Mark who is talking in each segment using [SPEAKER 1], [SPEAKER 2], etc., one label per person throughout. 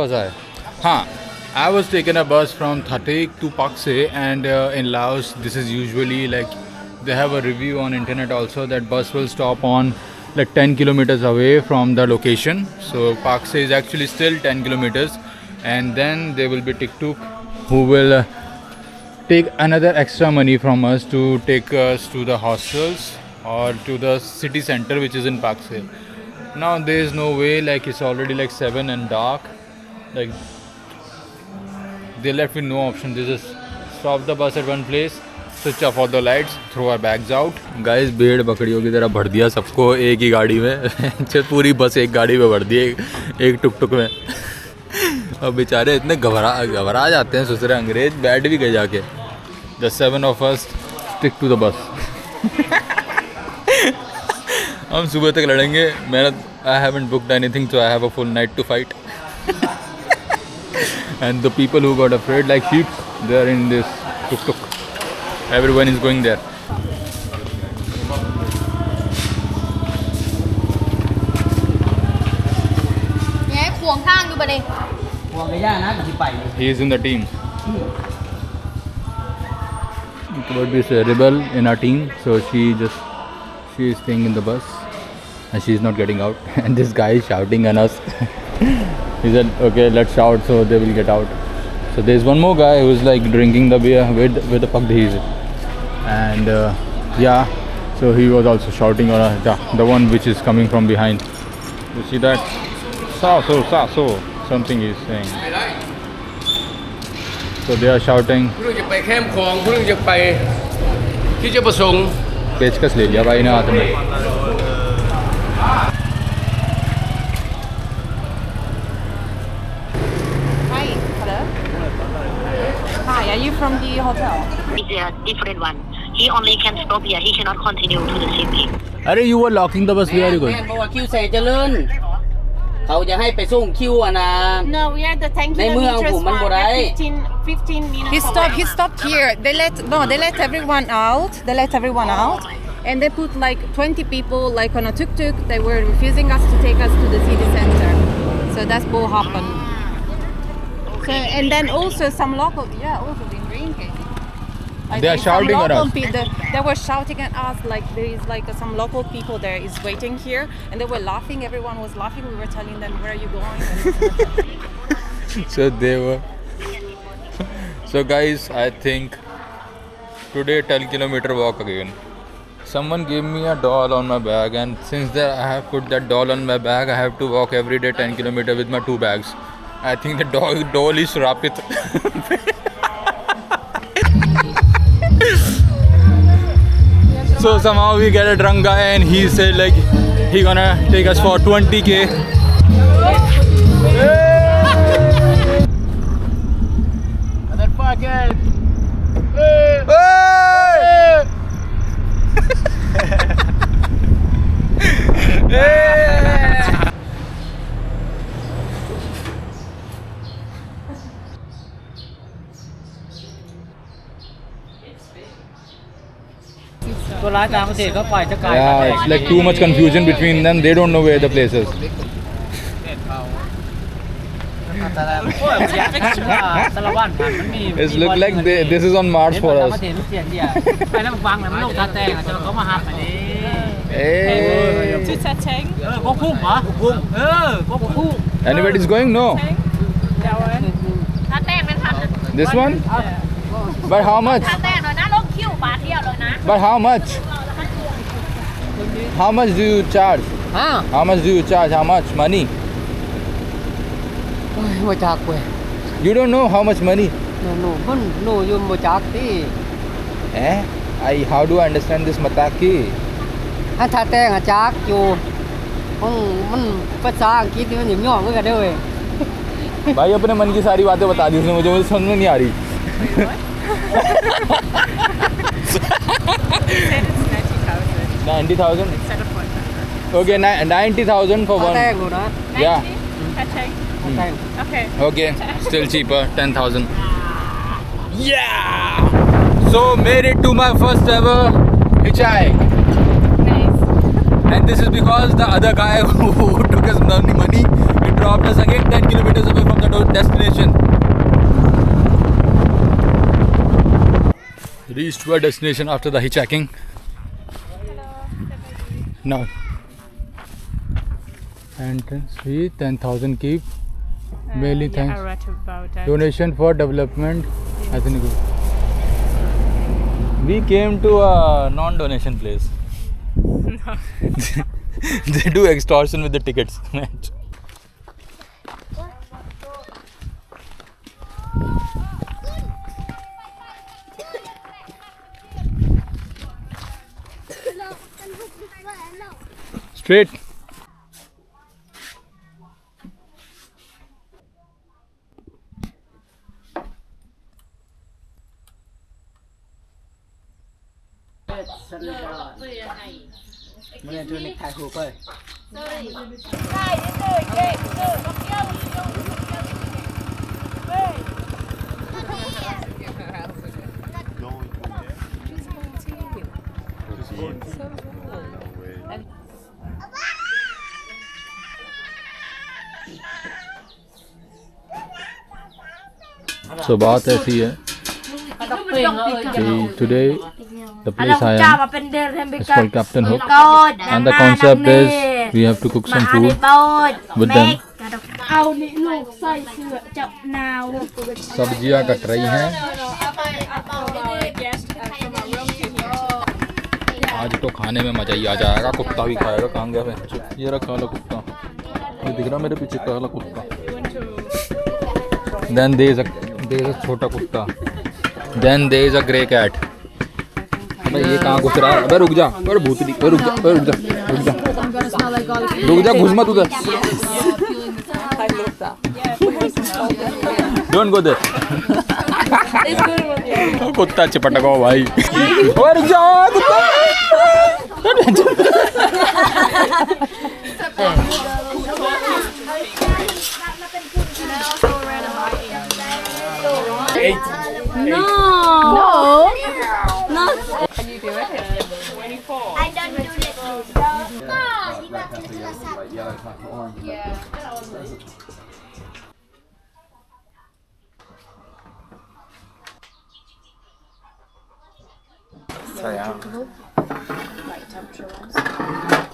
[SPEAKER 1] was I? I was taking a bus from Thatek to Pakse, and in Laos this is usually like they have a review on internet also that bus will stop on like 10 kilometers away from the location. So Pakse is actually still 10 kilometers, and then there will be tuk-tuk who will take another extra money from us to take us to the hostels or to the city center which is in Pakse. Now there is no way, like it's already like 7 and dark, like they left with no option. They just stop the bus at one place, switch off all the lights, throw our bags out. Guys, भेड़ बकरियों की तरह भर दिया सबको एक ही गाड़ी में पूरी बस एक गाड़ी में भर दी एक टुक टुक में अब बेचारे इतने घबरा जाते हैं, सोच रहे अंग्रेज बैठ भी गए जाके. The 7 of us stick to the bus. हम सुबह तक लड़ेंगे. I haven't booked anything, so I have a full night to fight. And the people who got afraid like sheep, they are in this tuk-tuk. Everyone is going there. He is in the team. But this rebel in our team, so she is staying in the bus and she is not getting out. And this guy is shouting on us. He said, okay, let's shout so they will get out. So there's one more guy who's like drinking the beer. Where the fuck he is? And yeah, so he was also shouting on us, the one which is coming from behind. You see that? So, something he's saying. So they are shouting. पेचकस ले लिया भाई ने हाथ में.
[SPEAKER 2] Hi, hello. Hi, are you from the hotel?
[SPEAKER 3] It's a different one. He only can stop here. He cannot continue to the city.
[SPEAKER 1] अरे you were locking the bus. Where are you going?
[SPEAKER 4] บอกว่าคิวใส่เจริญเขาจะให้ไปส่งคิวอ่ะนะ
[SPEAKER 2] No, we are the 10
[SPEAKER 4] ในเมืองผมมันบ่ได้
[SPEAKER 2] 15 minutes. He stopped here. They let everyone out. And they put like 20 people like on a tuk-tuk. They were refusing us to take us to the city center. So that's what happened. So, and then also some local, also been drinking.
[SPEAKER 1] They are shouting at us.
[SPEAKER 2] They were shouting at us like there is like some local people there is waiting here, and they were laughing. Everyone was laughing. We were telling them, where are you going?
[SPEAKER 1] So they were. So guys, I think today 10 kilometer walk again. Someone gave me a doll on my bag, and since that I have put that doll on my bag, I have to walk every day 10 kilometer with my 2 bags. I think the doll is Rapit. So somehow we get a drunk guy and he said like he gonna take us for 20k. Motherfucker! Yeah, it's like too much confusion between them. They don't know where the place is. It look like this is on Mars for us. Hey. Anybody's going? No. This one? But how much? But how much? How much do you charge? How much do you charge? How much money? You don't know how much money?
[SPEAKER 4] No, you mojaki.
[SPEAKER 1] How do I understand this mataki?
[SPEAKER 4] ถ้าทาแตงอะจักอยู่มันภาษาอังกฤษนี่มันหยิ่งย่อเหมือนกันด้วย
[SPEAKER 1] भाई अपने मन की सारी बातें बता दी उसने मुझे समझ में नहीं आ रही. 90,000. Okay, 90,000 for
[SPEAKER 4] ทา
[SPEAKER 1] one.
[SPEAKER 4] แตงอยู่นะ
[SPEAKER 1] Yeah.
[SPEAKER 4] ทาแตง
[SPEAKER 1] Okay, still cheaper, 10,000. Yeah! So made it to my first ever hitchhike.
[SPEAKER 2] Nice.
[SPEAKER 1] And this is because the other guy who took us money, he dropped us again 10 kilometers away from the destination. Reached our destination after the hitchhiking. Now entrance fee 10,000 keep. Mainly thanks.
[SPEAKER 5] I read about that.
[SPEAKER 1] Donation for development. Ethnic group. We came to a non-donation place. They do extortion with the tickets. Straight. So बात ऐसी है कि today the place I am is called Captain Hook, and the concept is we have to cook some food with them. सब्जियां cut रही हैं. आज तो खाने में मजा ही आ जाएगा. कुत्ता भी खाएगा. कहाँ गया है? ये रखा वाला कुत्ता. ये दिख रहा मेरे पीछे काला कुत्ता. Then there is a छोटा कुत्ता. Then there is a grey cat. अबे ये कहाँ घुस रहा है? अबे रुक जा. अबे भूतनी. अबे रुक जा. अबे रुक जा. रुक जा. रुक जा. घुस मत उधर. Don't go there. कुत्ता चिपट गया भाई. अबे रुक जा कुत्ता.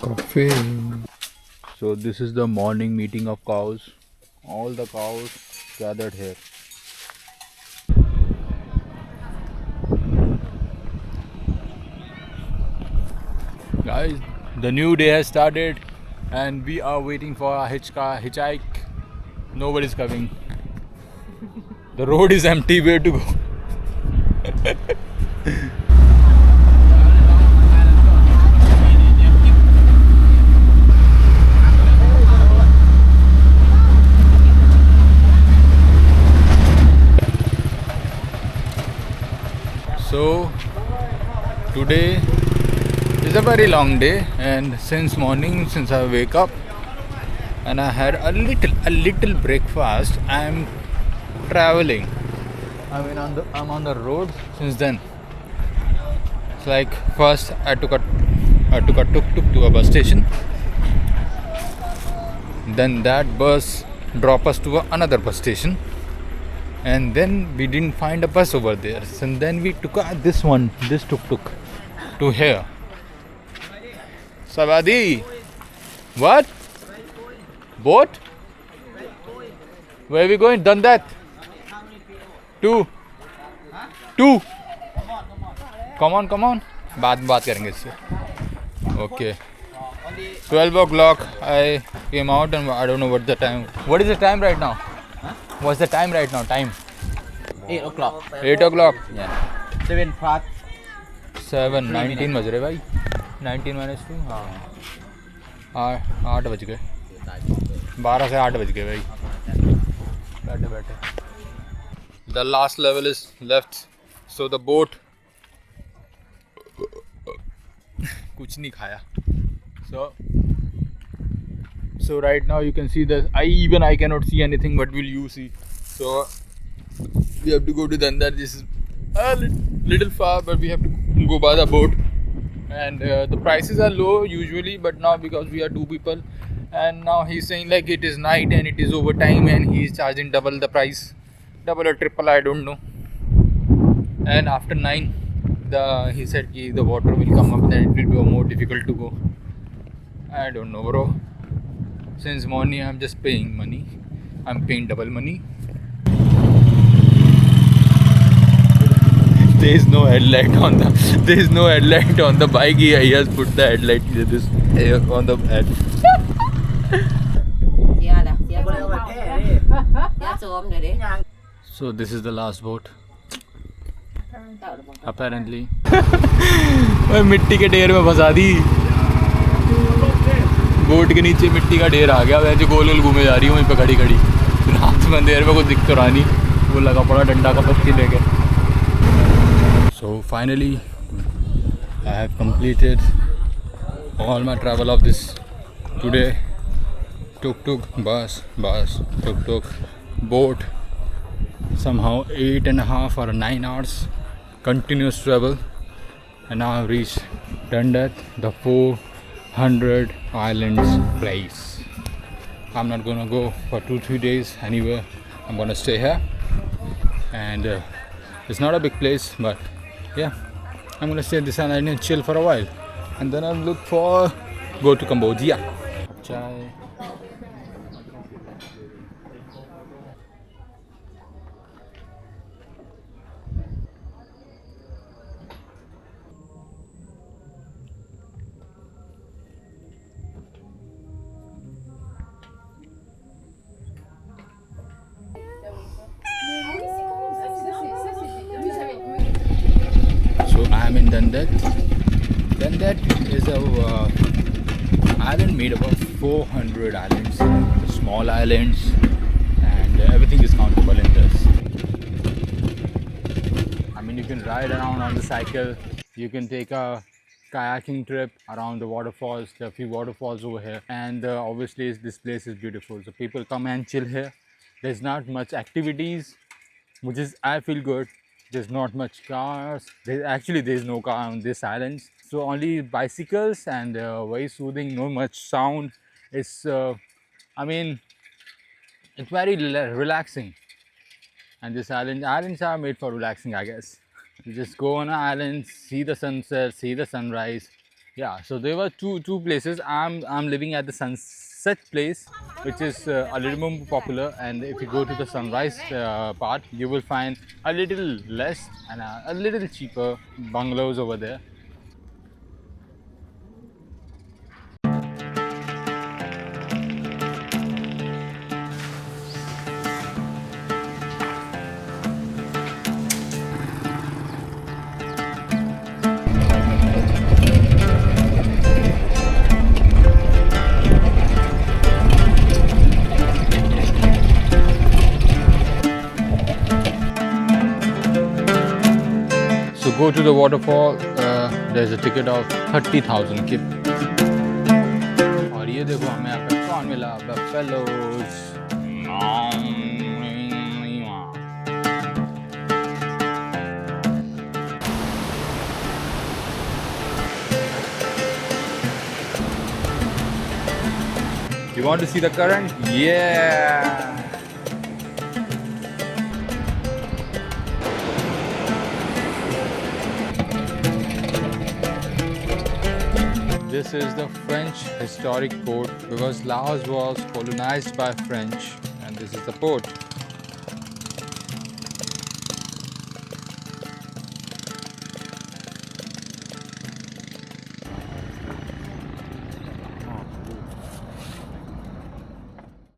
[SPEAKER 1] Coffee. So this is the morning meeting of cows. All the cows gathered here. Guys, the new day has started and we are waiting for a hitchhike. Nobody's coming. The road is empty. Where to go? So today is a very long day, and since morning, since I wake up and I had a little breakfast, I am traveling. I'm on the road since then. It's like first I took a tuk-tuk to a bus station. Then that bus dropped us to another bus station. And then we didn't find a bus over there. And then we took this tuk-tuk to here. Savadi, what? Boat? Where are we going? Done that? Two. Come on. बात करेंगे इससे. Okay. 12 o'clock I came out and I don't know what the time. What is the time right now? What's the time right now? Time?
[SPEAKER 6] 8 o'clock.
[SPEAKER 1] 8 o'clock.
[SPEAKER 6] Yeah. 7 past.
[SPEAKER 1] 19 बज रहे भाई. 19 minus 2. हाँ. 8 बज गए. 12 से 8 बज गए भाई. बैठे. The last level is left. So the boat. कुछ नहीं खाया. So right now you can see that I cannot see anything. What will you see? So we have to go to Dandar. This is a little far, but we have to go by the boat. And the prices are low usually, but now because we are two people and now he's saying like it is night and it is overtime and he's charging double the price, double or triple, I don't know. And after 9 he said the water will come up, then it will be more difficult to go. I don't know, bro. Since morning I'm just paying money. I'm paying double money. There is no headlight on the bike. He has put the headlight on the head.
[SPEAKER 4] เสียแล้วเสียบ่ได้เอาไว้แพ้เด้เสียโสมเด้เด้
[SPEAKER 1] So this is the last boat. Apparently. मैं मिट्टी के ढेर में फंसा दी. Boat के नीचे मिट्टी का ढेर आ गया. वह जो गोल गोल घूमे जा रही है वहीं पे खड़ी खड़ी. रात में अंधेर में कुछ दिख तो रहा नहीं. वो लगा पड़ा डंडा का पत्ती लेके. So finally I have completed all my travel of this today. Tuk-tuk, bus, tuk-tuk, boat. Somehow 8.5 or 9 hours continuous travel, and now I've reached Dandat, the 400 islands place. I'm not gonna go for 2-3 days anywhere. I'm gonna stay here, and it's not a big place, but yeah, I'm gonna stay at this island and chill for a while, and then I'll look for go to Cambodia. Chai. So I'm in Dandat. Dandat is a island made up of 400 islands, small islands, and everything is countable in this. I mean, you can ride around on the cycle, you can take a kayaking trip around the waterfalls. There are a few waterfalls over here, and obviously this place is beautiful. So people come and chill here. There's not much activities, which is I feel good. There's not much cars. There's no car on this island, so only bicycles, and very soothing, no much sound. It's I mean, it's very relaxing. And this islands are made for relaxing, I guess. You just go on an island, see the sunset, see the sunrise. Yeah, so there were two places. I'm living at the sunset place, which is a little more popular, and if you go to the sunrise part, you will find a little less and a little cheaper bungalows over there. So go to the waterfall. There's a ticket of 30,000 kip. और ये देखो हमें यहाँ पे कौन मिला? Buffaloes. You want to see the current? Yeah. This is the French historic port because Laos was colonized by French, and this is the port.